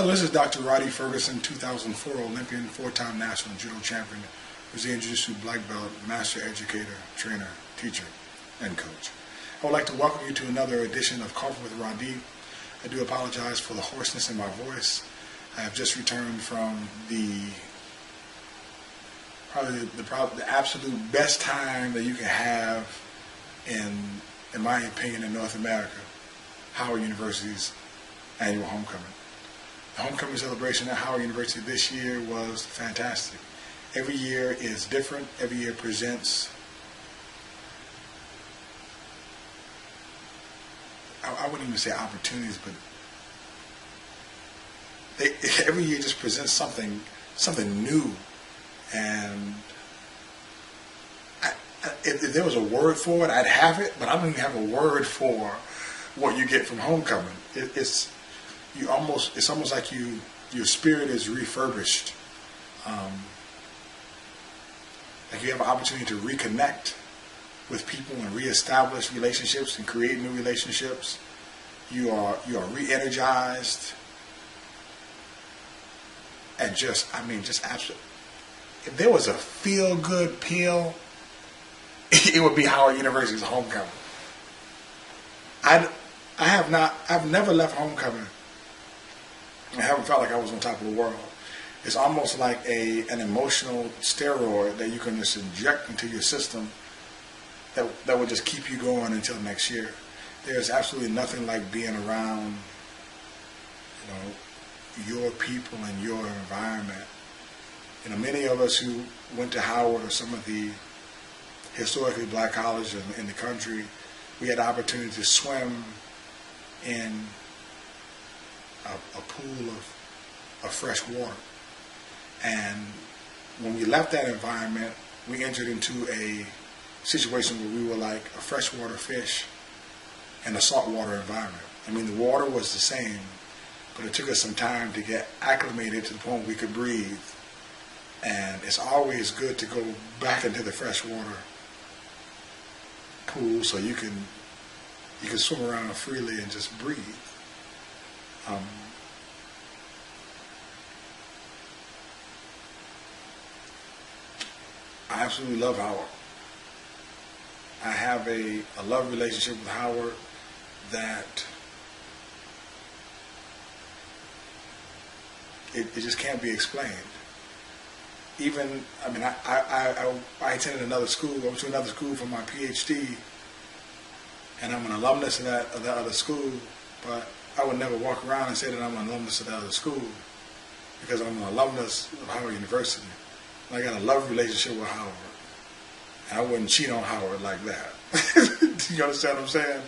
Hello, this is Dr. Rhadi Ferguson, 2004 Olympian, four-time national judo champion, Brazilian Jiu-Jitsu black belt, master educator, trainer, teacher, and coach. I would like to welcome you to another edition of Coffee with Rhadi. I do apologize for the hoarseness in my voice. I have just returned from probably the absolute best time that you can have in my opinion, in North America, Howard University's annual homecoming. The homecoming celebration at Howard University this year was fantastic. Every year is different. Every year presents, I wouldn't even say opportunities, but every year just presents something new. And if there was a word for it, I'd have it, but I don't even have a word for what you get from homecoming. It's almost like your spirit is refurbished. Like you have an opportunity to reconnect with people and reestablish relationships and create new relationships. You are re-energized, and just absolutely. If there was a feel-good pill, it would be Howard University's homecoming. I've never left homecoming. I haven't felt like I was on top of the world. It's almost like an emotional steroid that you can just inject into your system that will just keep you going until next year. There's absolutely nothing like being around, your people and your environment. Many of us who went to Howard or some of the historically black colleges in the country, we had the opportunity to swim in a pool of fresh water. And when we left that environment, we entered into a situation where we were like a freshwater fish in a saltwater environment. The water was the same, but it took us some time to get acclimated to the point where we could breathe. And it's always good to go back into the freshwater pool so you can swim around freely and just breathe. I absolutely love Howard. I have a love relationship with Howard that it just can't be explained. I attended another school. I went to another school for my PhD, and I'm an alumnus of that other school. But I would never walk around and say that I'm an alumnus of that other school, because I'm an alumnus of Howard University. And I got a love relationship with Howard, and I wouldn't cheat on Howard like that. Do you understand what I'm saying?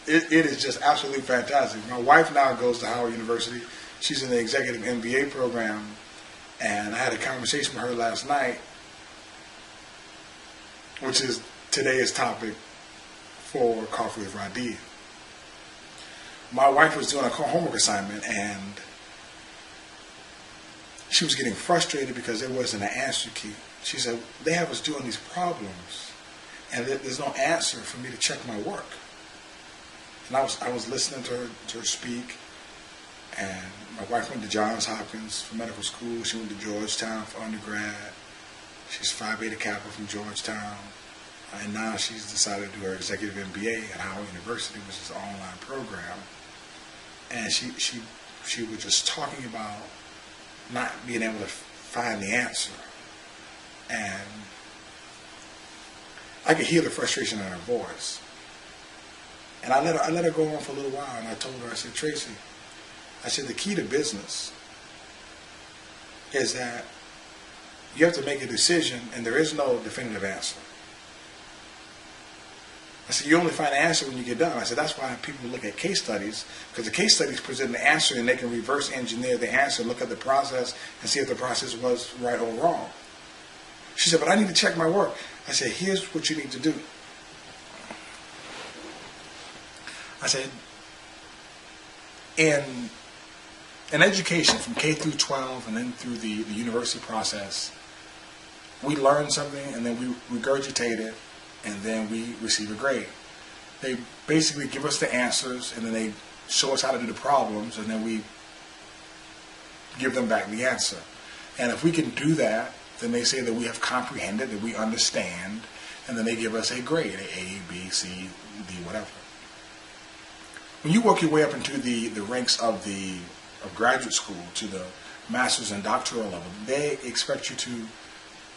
It is just absolutely fantastic. My wife now goes to Howard University. She's in the executive MBA program. And I had a conversation with her last night, which is today's topic for Coffee with Rhadi. My wife was doing a homework assignment, and she was getting frustrated because there wasn't an answer key. She said, they have us doing these problems, and there's no answer for me to check my work. And I was listening to her speak. And my wife went to Johns Hopkins for medical school. She went to Georgetown for undergrad. She's Phi Beta Kappa from Georgetown. And now she's decided to do her executive MBA at Howard University, which is an online program. And she was just talking about not being able to find the answer. And I could hear the frustration in her voice. And I let her go on for a little while, and I told her, I said, Tracy, I said, the key to business is that you have to make a decision, and there is no definitive answer. I said, you only find an answer when you get done. I said, that's why people look at case studies, because the case studies present an answer, and they can reverse engineer the answer, look at the process, and see if the process was right or wrong. She said, but I need to check my work. I said, here's what you need to do. I said, in education, from K through 12 and then through the university process, we learn something and then we regurgitate it and then we receive a grade. They basically give us the answers and then they show us how to do the problems, and then we give them back the answer. And if we can do that, then they say that we have comprehended, that we understand, and then they give us a grade, A, B, C, D, whatever. When you work your way up into the ranks of graduate school to the master's and doctoral level, they expect you to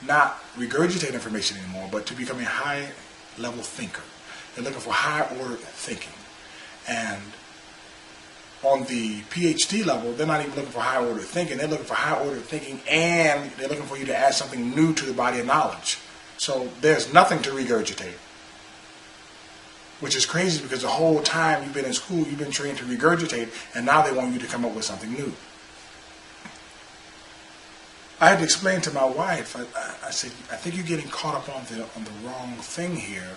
not regurgitate information anymore, but to become a high-level thinker. They're looking for high-order thinking. And on the PhD level, they're not even looking for high-order thinking. They're looking for high-order thinking, and they're looking for you to add something new to the body of knowledge. So there's nothing to regurgitate, which is crazy because the whole time you've been in school, you've been trained to regurgitate, and now they want you to come up with something new. I had to explain to my wife, I said, I think you're getting caught up on the wrong thing here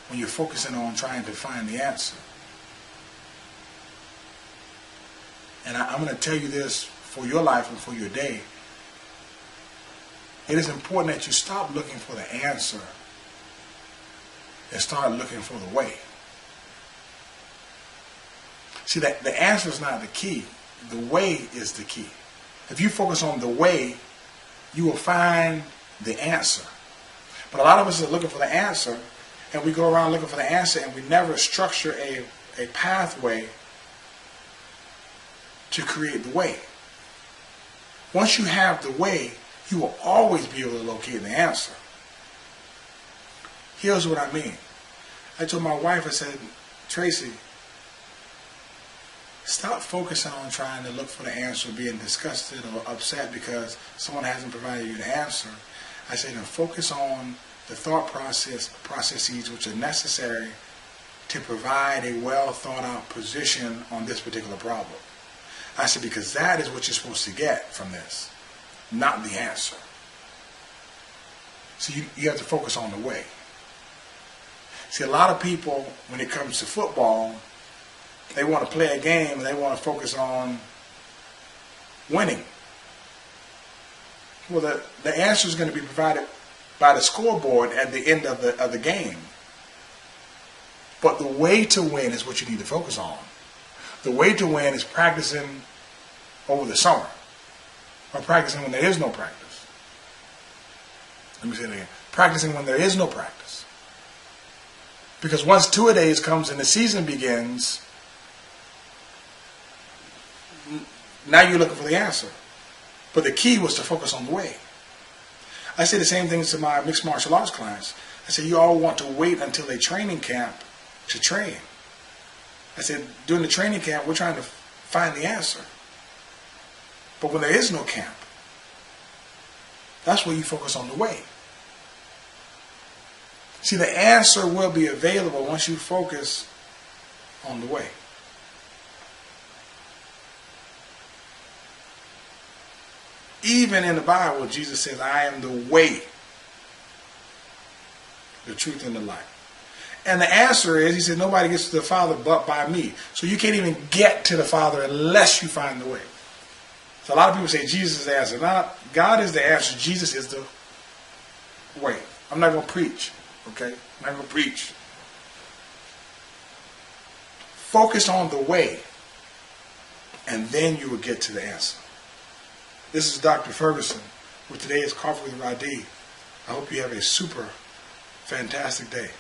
when you're focusing on trying to find the answer. And I'm going to tell you this for your life and for your day. It is important that you stop looking for the answer and start looking for the way. See, that the answer is not the key. The way is the key. If you focus on the way, you will find the answer. But a lot of us are looking for the answer, and we go around looking for the answer, and we never structure a pathway to create the way. Once you have the way, you will always be able to locate the answer. Here's what I mean. I told my wife, I said, Tracy, stop focusing on trying to look for the answer, being disgusted or upset because someone hasn't provided you the answer. I said, and focus on the thought processes which are necessary to provide a well thought out position on this particular problem. I said, because that is what you're supposed to get from this, not the answer. So you have to focus on the way. See, a lot of people, when it comes to football, they want to play a game and they want to focus on winning. Well, the answer is going to be provided by the scoreboard at the end of the game. But the way to win is what you need to focus on. The way to win is practicing over the summer, or practicing when there is no practice. Let me say it again. Practicing when there is no practice. Because once two-a-days comes and the season begins, now you're looking for the answer. But the key was to focus on the way. I say the same things to my mixed martial arts clients. I say, you all want to wait until a training camp to train. I said, during the training camp, we're trying to find the answer. But when there is no camp, that's where you focus on the way. See, the answer will be available once you focus on the way. Even in the Bible, Jesus says, I am the way, the truth, and the life. And the answer is, he said, nobody gets to the Father but by me. So you can't even get to the Father unless you find the way. So a lot of people say Jesus is the answer. Not, God is the answer. Jesus is the way. I'm not going to preach. Okay? I'm not going to preach. Focus on the way, and then you will get to the answer. This is Dr. Ferguson with today's Coffee with Rhadi. I hope you have a super fantastic day.